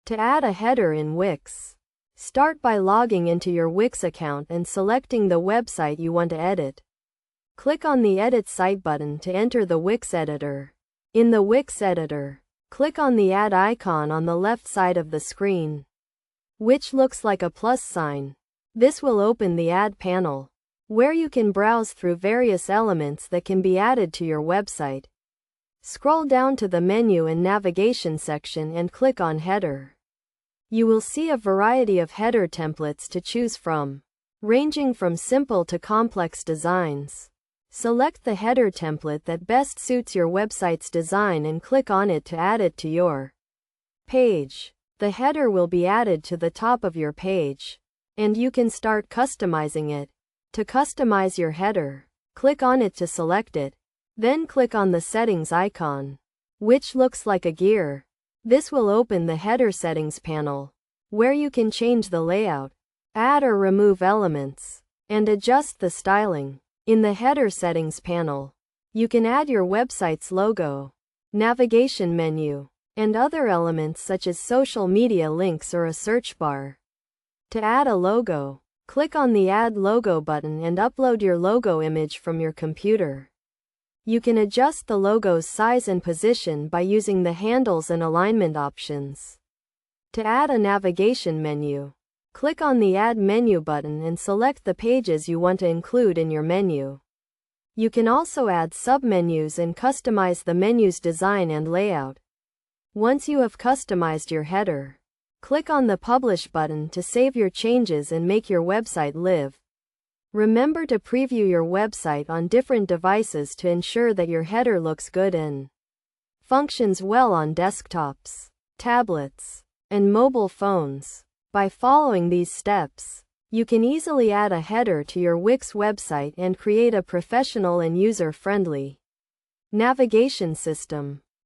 To add a header in Wix, start by logging into your Wix account and selecting the website you want to edit. Click on the Edit Site button to enter the Wix editor. In the Wix editor, click on the Add icon on the left side of the screen, which looks like a plus sign. This will open the Add panel, where you can browse through various elements that can be added to your website. Scroll down to the menu and navigation section and click on Header. You will see a variety of header templates to choose from, ranging from simple to complex designs. Select the header template that best suits your website's design and click on it to add it to your page. The header will be added to the top of your page, and you can start customizing it. To customize your header, click on it to select it. Then click on the settings icon, which looks like a gear. This will open the header settings panel, where you can change the layout, add or remove elements, and adjust the styling. In the header settings panel, you can add your website's logo, navigation menu, and other elements such as social media links or a search bar. To add a logo, click on the Add Logo button and upload your logo image from your computer. You can adjust the logo's size and position by using the handles and alignment options. To add a navigation menu, click on the Add Menu button and select the pages you want to include in your menu. You can also add submenus and customize the menu's design and layout. Once you have customized your header, click on the Publish button to save your changes and make your website live. Remember to preview your website on different devices to ensure that your header looks good and functions well on desktops, tablets, and mobile phones. By following these steps, you can easily add a header to your Wix website and create a professional and user-friendly navigation system.